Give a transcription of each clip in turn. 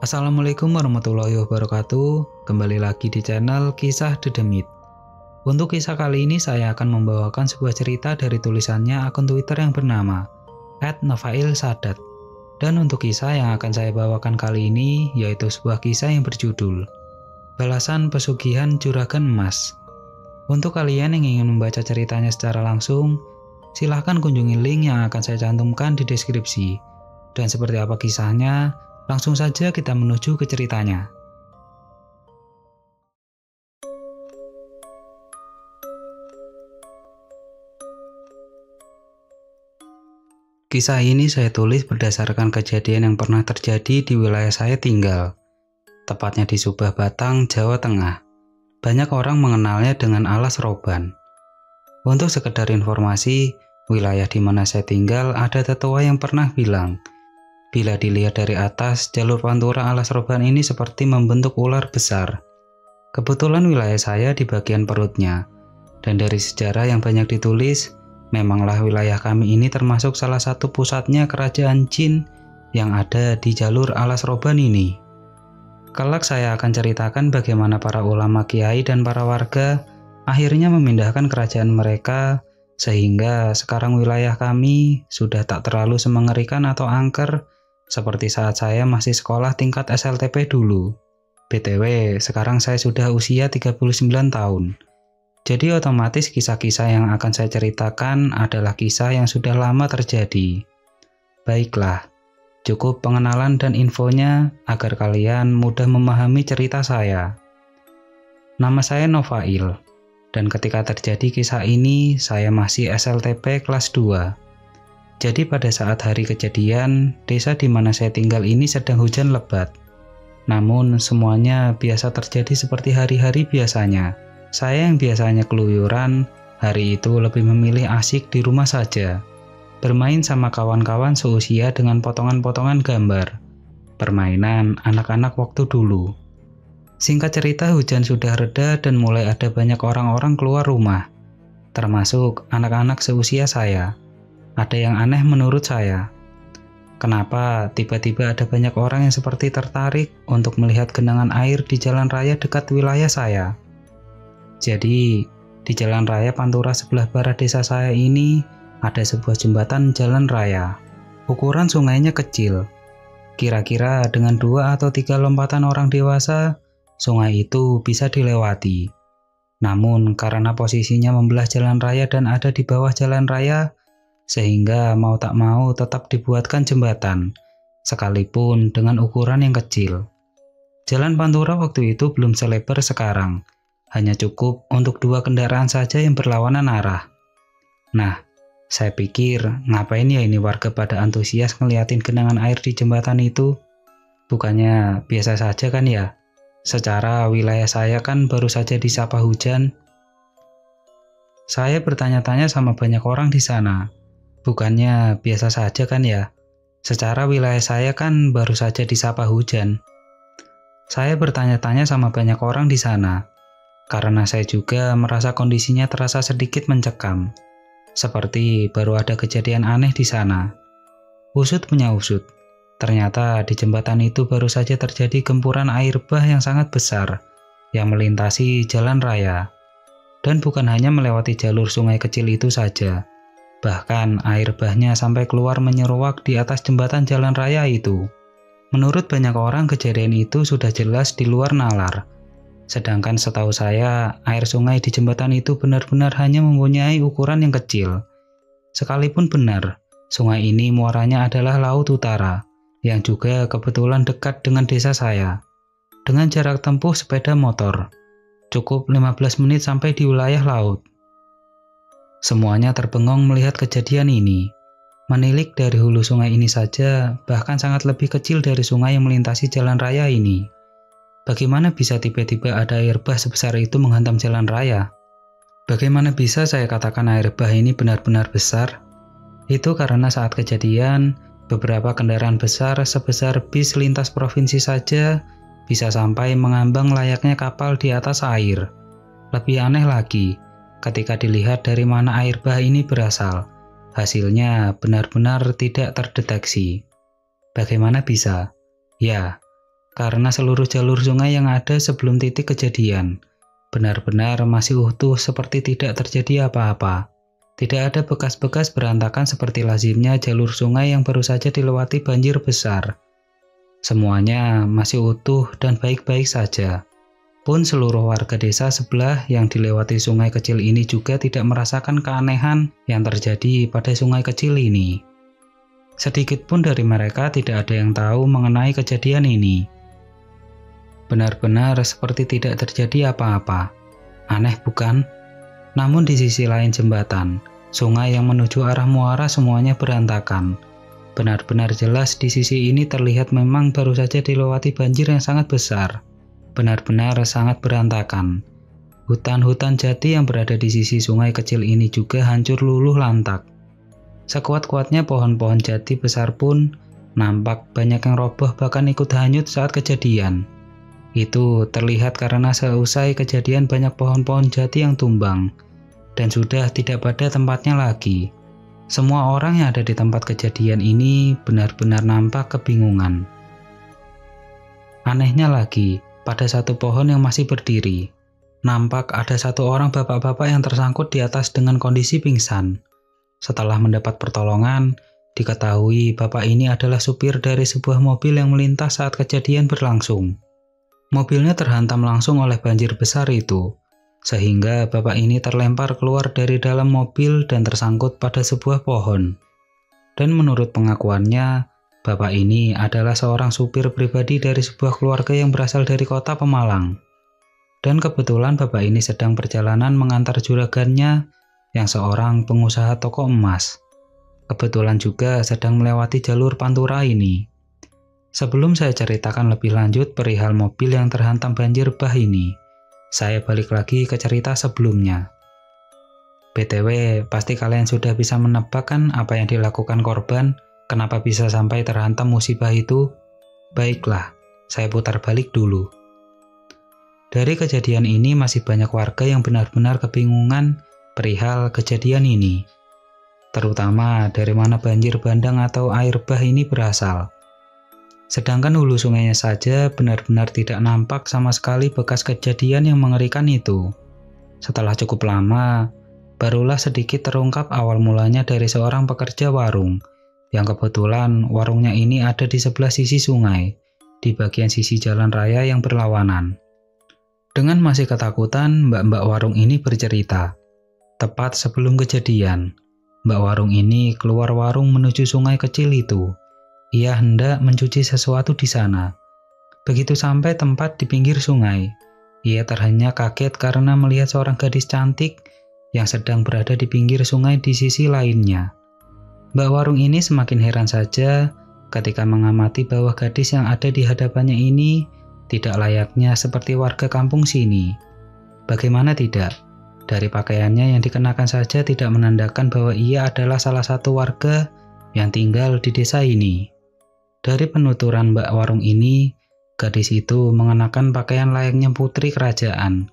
Assalamualaikum warahmatullahi wabarakatuh. Kembali lagi di channel Kisah Dedemit. Untuk kisah kali ini saya akan membawakan sebuah cerita dari tulisannya akun Twitter yang bernama @nofailsadat. Dan untuk kisah yang akan saya bawakan kali ini yaitu sebuah kisah yang berjudul Balasan Pesugihan Juragan Emas. Untuk kalian yang ingin membaca ceritanya secara langsung, silahkan kunjungi link yang akan saya cantumkan di deskripsi. Dan seperti apa kisahnya, langsung saja kita menuju ke ceritanya. Kisah ini saya tulis berdasarkan kejadian yang pernah terjadi di wilayah saya tinggal, tepatnya di Subah Batang, Jawa Tengah. Banyak orang mengenalnya dengan Alas Roban. Untuk sekedar informasi, wilayah di mana saya tinggal ada tetua yang pernah bilang, bila dilihat dari atas, jalur pantura Alas Roban ini seperti membentuk ular besar. Kebetulan wilayah saya di bagian perutnya, dan dari sejarah yang banyak ditulis, memanglah wilayah kami ini termasuk salah satu pusatnya kerajaan jin yang ada di jalur Alas Roban ini. Kelak saya akan ceritakan bagaimana para ulama kiai dan para warga akhirnya memindahkan kerajaan mereka, sehingga sekarang wilayah kami sudah tak terlalu semengerikan atau angker seperti saat saya masih sekolah tingkat SLTP dulu. BTW, sekarang saya sudah usia 39 tahun. Jadi otomatis kisah-kisah yang akan saya ceritakan adalah kisah yang sudah lama terjadi. Baiklah, cukup pengenalan dan infonya agar kalian mudah memahami cerita saya. Nama saya Nofail, dan ketika terjadi kisah ini, saya masih SLTP kelas 2. Jadi pada saat hari kejadian, desa di mana saya tinggal ini sedang hujan lebat. Namun semuanya biasa terjadi seperti hari-hari biasanya. Saya yang biasanya keluyuran, hari itu lebih memilih asik di rumah saja. Bermain sama kawan-kawan seusia dengan potongan-potongan gambar. Permainan anak-anak waktu dulu. Singkat cerita, hujan sudah reda dan mulai ada banyak orang-orang keluar rumah. Termasuk anak-anak seusia saya. Ada yang aneh menurut saya. Kenapa tiba-tiba ada banyak orang yang seperti tertarik untuk melihat genangan air di jalan raya dekat wilayah saya? Jadi, di jalan raya Pantura sebelah barat desa saya ini ada sebuah jembatan jalan raya. Ukuran sungainya kecil. Kira-kira dengan 2 atau 3 lompatan orang dewasa, sungai itu bisa dilewati. Namun karena posisinya membelah jalan raya dan ada di bawah jalan raya, sehingga mau tak mau tetap dibuatkan jembatan, sekalipun dengan ukuran yang kecil. Jalan Pantura waktu itu belum selebar sekarang, hanya cukup untuk 2 kendaraan saja yang berlawanan arah. Nah, saya pikir ngapain ya ini warga pada antusias ngeliatin genangan air di jembatan itu? Bukannya biasa saja kan ya? Secara wilayah saya kan baru saja disapa hujan. Saya bertanya-tanya sama banyak orang di sana. Bukannya biasa saja kan ya? Secara wilayah saya kan baru saja disapa hujan. Saya bertanya-tanya sama banyak orang di sana, karena saya juga merasa kondisinya terasa sedikit mencekam. Seperti baru ada kejadian aneh di sana. Usut punya usut. Ternyata di jembatan itu baru saja terjadi gempuran air bah yang sangat besar, yang melintasi jalan raya. Dan bukan hanya melewati jalur sungai kecil itu saja. Bahkan air bahnya sampai keluar menyeruak di atas jembatan jalan raya itu. Menurut banyak orang kejadian itu sudah jelas di luar nalar. Sedangkan setahu saya, air sungai di jembatan itu benar-benar hanya mempunyai ukuran yang kecil. Sekalipun benar, sungai ini muaranya adalah Laut Utara, yang juga kebetulan dekat dengan desa saya. Dengan jarak tempuh sepeda motor, cukup 15 menit sampai di wilayah laut. Semuanya terbengong melihat kejadian ini. Menilik dari hulu sungai ini saja, bahkan sangat lebih kecil dari sungai yang melintasi jalan raya ini. Bagaimana bisa tiba-tiba ada air bah sebesar itu menghantam jalan raya? Bagaimana bisa saya katakan air bah ini benar-benar besar? Itu karena saat kejadian, beberapa kendaraan besar sebesar bis lintas provinsi saja bisa sampai mengambang layaknya kapal di atas air. Lebih aneh lagi, ketika dilihat dari mana air bah ini berasal, hasilnya benar-benar tidak terdeteksi. Bagaimana bisa? Ya, karena seluruh jalur sungai yang ada sebelum titik kejadian benar-benar masih utuh seperti tidak terjadi apa-apa. Tidak ada bekas-bekas berantakan seperti lazimnya jalur sungai yang baru saja dilewati banjir besar. Semuanya masih utuh dan baik-baik saja. Pun seluruh warga desa sebelah yang dilewati sungai kecil ini juga tidak merasakan keanehan yang terjadi pada sungai kecil ini. Sedikit pun dari mereka tidak ada yang tahu mengenai kejadian ini. Benar-benar seperti tidak terjadi apa-apa. Aneh bukan? Namun di sisi lain jembatan, sungai yang menuju arah muara semuanya berantakan. Benar-benar jelas di sisi ini terlihat memang baru saja dilewati banjir yang sangat besar. Benar-benar sangat berantakan. Hutan-hutan jati yang berada di sisi sungai kecil ini juga hancur luluh lantak. Sekuat-kuatnya pohon-pohon jati besar pun nampak banyak yang roboh bahkan ikut hanyut saat kejadian. Itu terlihat karena seusai kejadian banyak pohon-pohon jati yang tumbang dan sudah tidak pada tempatnya lagi. Semua orang yang ada di tempat kejadian ini benar-benar nampak kebingungan. Anehnya lagi, pada satu pohon yang masih berdiri, nampak ada satu orang bapak-bapak yang tersangkut di atas dengan kondisi pingsan. Setelah mendapat pertolongan, diketahui bapak ini adalah supir dari sebuah mobil yang melintas saat kejadian berlangsung. Mobilnya terhantam langsung oleh banjir besar itu, sehingga bapak ini terlempar keluar dari dalam mobil dan tersangkut pada sebuah pohon. Dan menurut pengakuannya, bapak ini adalah seorang supir pribadi dari sebuah keluarga yang berasal dari kota Pemalang. Dan kebetulan bapak ini sedang perjalanan mengantar juragannya yang seorang pengusaha toko emas. Kebetulan juga sedang melewati jalur Pantura ini. Sebelum saya ceritakan lebih lanjut perihal mobil yang terhantam banjir bah ini, saya balik lagi ke cerita sebelumnya. BTW, pasti kalian sudah bisa menebak kan apa yang dilakukan korban, kenapa bisa sampai terhantam musibah itu? Baiklah, saya putar balik dulu. Dari kejadian ini masih banyak warga yang benar-benar kebingungan perihal kejadian ini. Terutama dari mana banjir bandang atau air bah ini berasal. Sedangkan hulu sungainya saja benar-benar tidak nampak sama sekali bekas kejadian yang mengerikan itu. Setelah cukup lama, barulah sedikit terungkap awal mulanya dari seorang pekerja warung, yang kebetulan warungnya ini ada di sebelah sisi sungai, di bagian sisi jalan raya yang berlawanan. Dengan masih ketakutan, mbak-mbak warung ini bercerita. Tepat sebelum kejadian, mbak warung ini keluar warung menuju sungai kecil itu. Ia hendak mencuci sesuatu di sana. Begitu sampai tempat di pinggir sungai, ia terhenyak kaget karena melihat seorang gadis cantik yang sedang berada di pinggir sungai di sisi lainnya. Mbak warung ini semakin heran saja ketika mengamati bahwa gadis yang ada di hadapannya ini tidak layaknya seperti warga kampung sini. Bagaimana tidak? Dari pakaiannya yang dikenakan saja tidak menandakan bahwa ia adalah salah satu warga yang tinggal di desa ini. Dari penuturan mbak warung ini, gadis itu mengenakan pakaian layaknya putri kerajaan.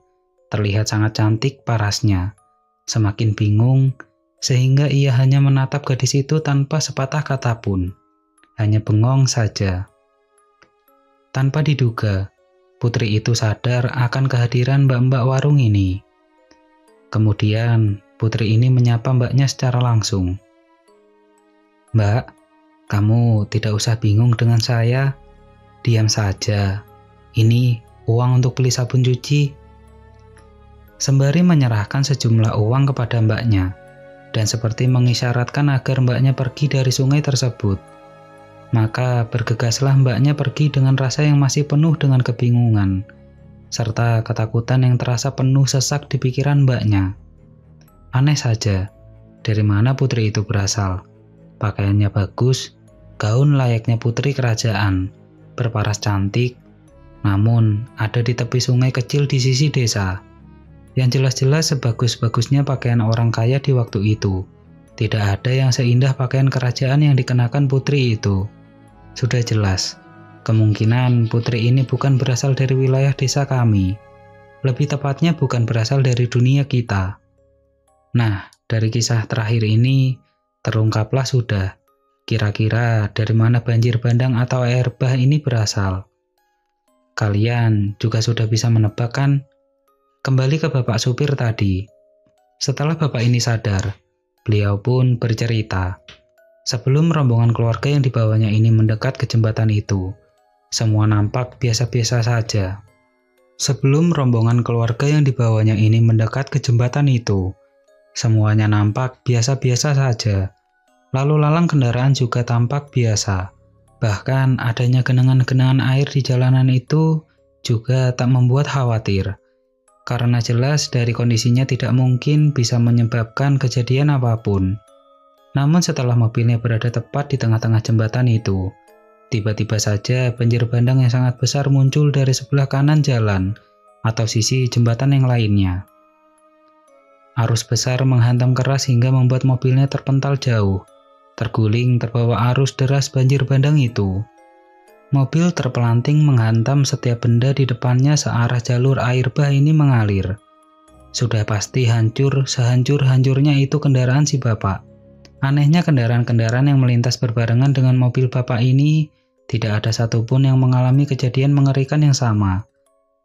Terlihat sangat cantik parasnya. Semakin bingung, sehingga ia hanya menatap gadis itu tanpa sepatah kata pun. Hanya bengong saja. Tanpa diduga, putri itu sadar akan kehadiran mbak-mbak warung ini. Kemudian, putri ini menyapa mbaknya secara langsung. "Mbak, kamu tidak usah bingung dengan saya. Diam saja. Ini uang untuk beli sabun cuci." Sembari menyerahkan sejumlah uang kepada mbaknya, dan seperti mengisyaratkan agar mbaknya pergi dari sungai tersebut. Maka bergegaslah mbaknya pergi dengan rasa yang masih penuh dengan kebingungan, serta ketakutan yang terasa penuh sesak di pikiran mbaknya. Aneh saja, dari mana putri itu berasal? Pakaiannya bagus, gaun layaknya putri kerajaan, berparas cantik, namun ada di tepi sungai kecil di sisi desa. Yang jelas-jelas sebagus-bagusnya pakaian orang kaya di waktu itu, tidak ada yang seindah pakaian kerajaan yang dikenakan putri itu. Sudah jelas, kemungkinan putri ini bukan berasal dari wilayah desa kami. Lebih tepatnya bukan berasal dari dunia kita. Nah, dari kisah terakhir ini, terungkaplah sudah, kira-kira dari mana banjir bandang atau air bah ini berasal. Kalian juga sudah bisa menebak kan? Kembali ke bapak supir tadi. Setelah bapak ini sadar, beliau pun bercerita. Sebelum rombongan keluarga yang dibawanya ini mendekat ke jembatan itu, semua nampak biasa-biasa saja. Sebelum rombongan keluarga yang dibawanya ini mendekat ke jembatan itu, semuanya nampak biasa-biasa saja. Lalu lalang kendaraan juga tampak biasa. Bahkan adanya genangan-genangan air di jalanan itu juga tak membuat khawatir. Karena jelas dari kondisinya tidak mungkin bisa menyebabkan kejadian apapun. Namun setelah mobilnya berada tepat di tengah-tengah jembatan itu, tiba-tiba saja banjir bandang yang sangat besar muncul dari sebelah kanan jalan atau sisi jembatan yang lainnya. Arus besar menghantam keras hingga membuat mobilnya terpental jauh, terguling terbawa arus deras banjir bandang itu. Mobil terpelanting menghantam setiap benda di depannya searah jalur air bah ini mengalir. Sudah pasti hancur sehancur-hancurnya itu kendaraan si bapak. Anehnya kendaraan-kendaraan yang melintas berbarengan dengan mobil bapak ini tidak ada satupun yang mengalami kejadian mengerikan yang sama,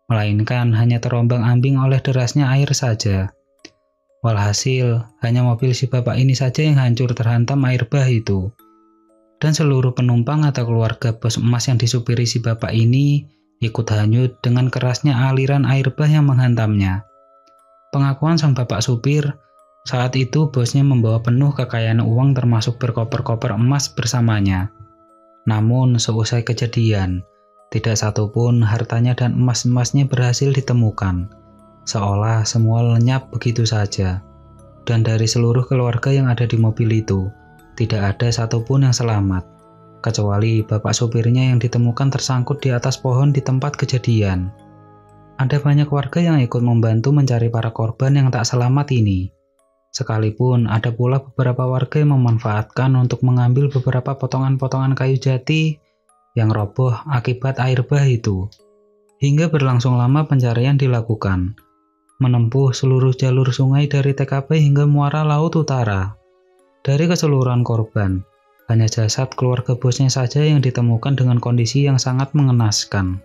melainkan hanya terombang-ambing oleh derasnya air saja. Walhasil, hanya mobil si bapak ini saja yang hancur terhantam air bah itu. Dan seluruh penumpang atau keluarga bos emas yang disupiri si bapak ini ikut hanyut dengan kerasnya aliran air bah yang menghantamnya. Pengakuan sang bapak supir, saat itu bosnya membawa penuh kekayaan uang termasuk berkoper-koper emas bersamanya. Namun seusai kejadian, tidak satupun hartanya dan emas-emasnya berhasil ditemukan. Seolah semua lenyap begitu saja. Dan dari seluruh keluarga yang ada di mobil itu, tidak ada satupun yang selamat, kecuali bapak supirnya yang ditemukan tersangkut di atas pohon di tempat kejadian. Ada banyak warga yang ikut membantu mencari para korban yang tak selamat ini. Sekalipun ada pula beberapa warga yang memanfaatkan untuk mengambil beberapa potongan-potongan kayu jati yang roboh akibat air bah itu. Hingga berlangsung lama pencarian dilakukan, menempuh seluruh jalur sungai dari TKP hingga muara laut utara. Dari keseluruhan korban, hanya jasad keluarga bosnya saja yang ditemukan dengan kondisi yang sangat mengenaskan.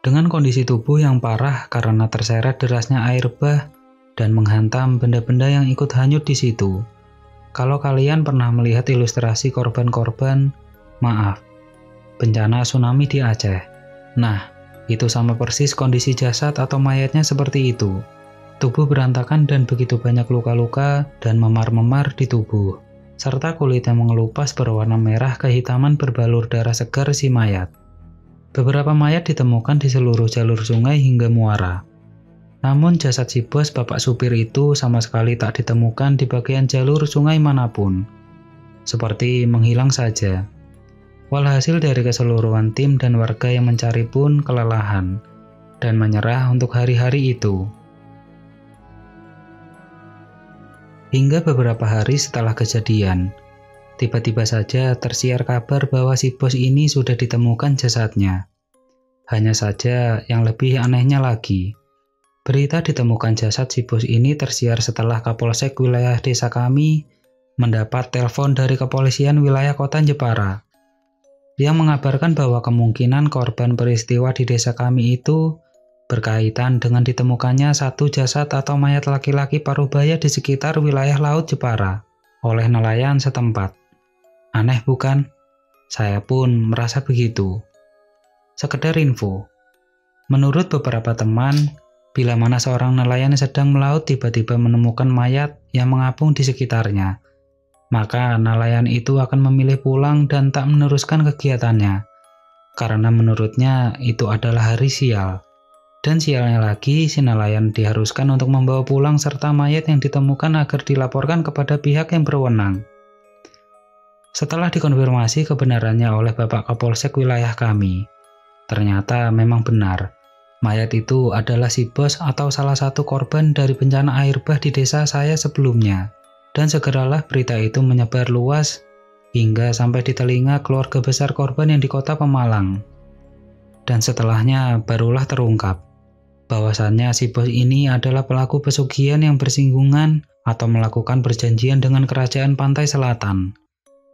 Dengan kondisi tubuh yang parah karena terseret derasnya air bah dan menghantam benda-benda yang ikut hanyut di situ. Kalau kalian pernah melihat ilustrasi korban-korban, maaf, bencana tsunami di Aceh. Nah, itu sama persis kondisi jasad atau mayatnya seperti itu. Tubuh berantakan dan begitu banyak luka-luka dan memar-memar di tubuh, serta kulit yang mengelupas berwarna merah kehitaman berbalur darah segar si mayat. Beberapa mayat ditemukan di seluruh jalur sungai hingga muara. Namun jasad si bos bapak supir itu sama sekali tak ditemukan di bagian jalur sungai manapun. Seperti menghilang saja. Walhasil dari keseluruhan tim dan warga yang mencari pun kelelahan dan menyerah untuk hari-hari itu. Hingga beberapa hari setelah kejadian, tiba-tiba saja tersiar kabar bahwa si bos ini sudah ditemukan jasadnya. Hanya saja yang lebih anehnya lagi, berita ditemukan jasad si bos ini tersiar setelah Kapolsek wilayah desa kami mendapat telepon dari kepolisian wilayah kota Jepara yang mengabarkan bahwa kemungkinan korban peristiwa di desa kami itu berkaitan dengan ditemukannya satu jasad atau mayat laki-laki parubaya di sekitar wilayah Laut Jepara oleh nelayan setempat. Aneh bukan? Saya pun merasa begitu. Sekedar info, menurut beberapa teman, bila mana seorang nelayan sedang melaut tiba-tiba menemukan mayat yang mengapung di sekitarnya, maka nelayan itu akan memilih pulang dan tak meneruskan kegiatannya, karena menurutnya itu adalah hari sial. Dan sialnya lagi, si nelayan diharuskan untuk membawa pulang serta mayat yang ditemukan agar dilaporkan kepada pihak yang berwenang. Setelah dikonfirmasi kebenarannya oleh Bapak Kapolsek wilayah kami, ternyata memang benar. Mayat itu adalah si bos atau salah satu korban dari bencana air bah di desa saya sebelumnya. Dan segeralah berita itu menyebar luas hingga sampai di telinga keluarga besar korban yang di kota Pemalang. Dan setelahnya barulah terungkap bahwasannya si bos ini adalah pelaku pesugihan yang bersinggungan atau melakukan perjanjian dengan kerajaan pantai selatan.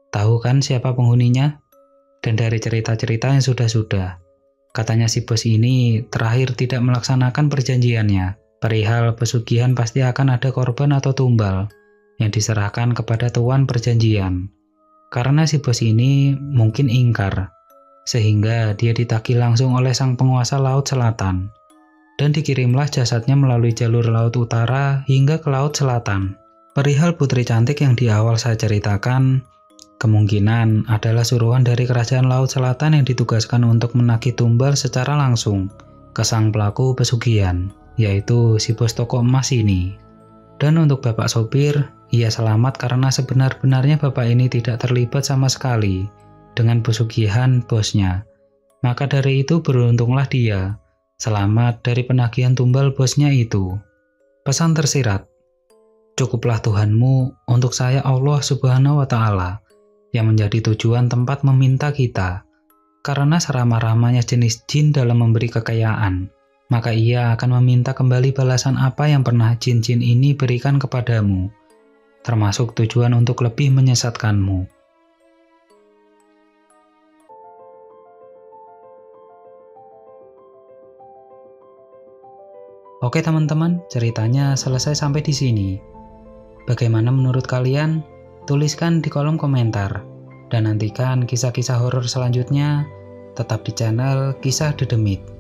Tahu kan siapa penghuninya? Dan dari cerita-cerita yang sudah-sudah, Katanya si bos ini terakhir tidak melaksanakan perjanjiannya. Perihal pesugihan pasti akan ada korban atau tumbal yang diserahkan kepada tuan perjanjian. Karena si bos ini mungkin ingkar, sehingga dia ditagih langsung oleh sang penguasa Laut Selatan. Dan dikirimlah jasadnya melalui jalur Laut Utara hingga ke Laut Selatan. Perihal putri cantik yang di awal saya ceritakan, kemungkinan adalah suruhan dari kerajaan Laut Selatan yang ditugaskan untuk menagih tumbal secara langsung ke sang pelaku pesugihan, yaitu si bos toko emas ini. Dan untuk bapak sopir, ia selamat karena sebenar-benarnya bapak ini tidak terlibat sama sekali dengan pesugihan bosnya. Maka dari itu beruntunglah dia, selamat dari penagihan tumbal bosnya itu. Pesan tersirat, cukuplah Tuhanmu untuk saya Allah Subhanahu wa Ta'ala yang menjadi tujuan tempat meminta kita. Karena seramah-ramahnya jenis jin dalam memberi kekayaan, maka ia akan meminta kembali balasan apa yang pernah jin-jin ini berikan kepadamu, termasuk tujuan untuk lebih menyesatkanmu. Oke teman-teman, ceritanya selesai sampai di sini. Bagaimana menurut kalian? Tuliskan di kolom komentar. Dan nantikan kisah-kisah horor selanjutnya tetap di channel Kisah Dedemit.